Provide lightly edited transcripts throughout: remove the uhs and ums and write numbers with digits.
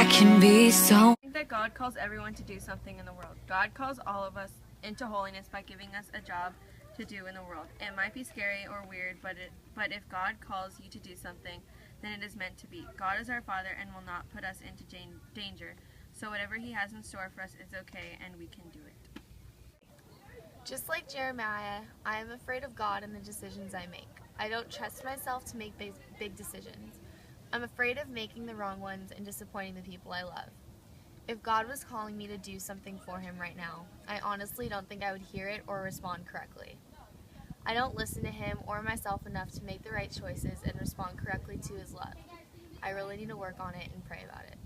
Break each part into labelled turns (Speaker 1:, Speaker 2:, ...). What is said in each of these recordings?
Speaker 1: I can be so.
Speaker 2: I think that God calls everyone to do something in the world. God calls all of us into holiness by giving us a job to do in the world. It might be scary or weird, but if God calls you to do something, then it is meant to be. God is our Father and will not put us into danger. So whatever He has in store for us is okay, and we can do it.
Speaker 3: Just like Jeremiah, I am afraid of God and the decisions I make. I don't trust myself to make big decisions. I'm afraid of making the wrong ones and disappointing the people I love. If God was calling me to do something for Him right now, I honestly don't think I would hear it or respond correctly. I don't listen to Him or myself enough to make the right choices and respond correctly to His love. I really need to work on it and pray about it.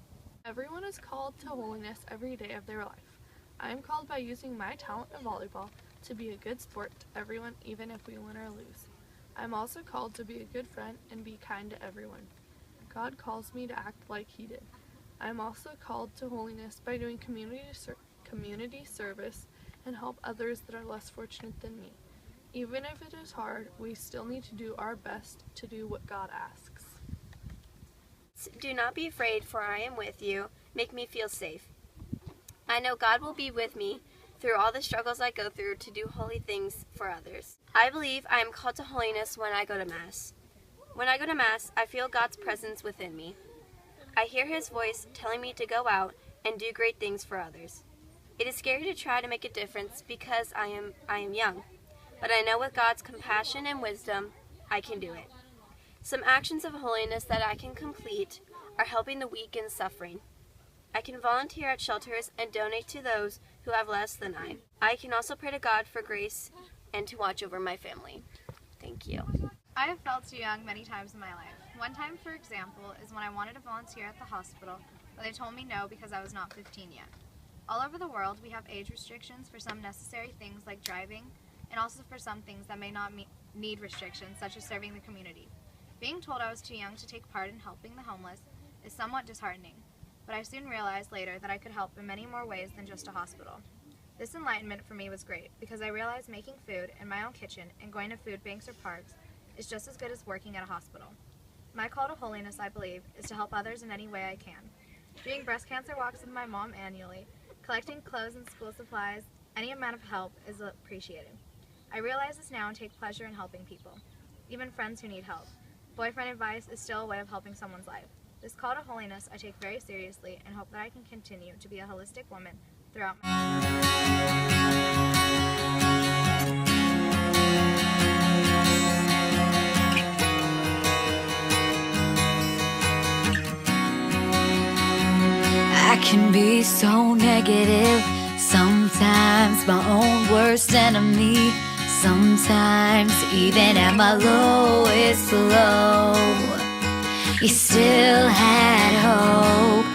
Speaker 4: Everyone is called to holiness every day of their life. I am called by using my talent in volleyball to be a good sport to everyone, even if we win or lose. I'm also called to be a good friend and be kind to everyone. God calls me to act like He did. I am also called to holiness by doing community service and help others that are less fortunate than me. Even if it is hard, we still need to do our best to do what God asks.
Speaker 5: Do not be afraid, for I am with you. Make me feel safe. I know God will be with me through all the struggles I go through to do holy things for others. I believe I am called to holiness when I go to Mass. When I go to Mass, I feel God's presence within me. I hear His voice telling me to go out and do great things for others. It is scary to try to make a difference because I am young, but I know with God's compassion and wisdom, I can do it. Some actions of holiness that I can complete are helping the weak and suffering. I can volunteer at shelters and donate to those who have less than I. I can also pray to God for grace and to watch over my family. Thank you.
Speaker 6: I have felt too young many times in my life. One time, for example, is when I wanted to volunteer at the hospital, but they told me no because I was not 15 yet. All over the world, we have age restrictions for some necessary things like driving, and also for some things that may not need restrictions, such as serving the community. Being told I was too young to take part in helping the homeless is somewhat disheartening, but I soon realized later that I could help in many more ways than just a hospital. This enlightenment for me was great, because I realized making food in my own kitchen and going to food banks or parks is just as good as working at a hospital. My call to holiness, I believe, is to help others in any way I can. Doing breast cancer walks with my mom annually, collecting clothes and school supplies, any amount of help is appreciated. I realize this now and take pleasure in helping people, even friends who need help. Boyfriend advice is still a way of helping someone's life. This call to holiness I take very seriously and hope that I can continue to be a holistic woman throughout my life.
Speaker 1: I can be so negative, sometimes my own worst enemy, sometimes even at my lowest low. You still had hope,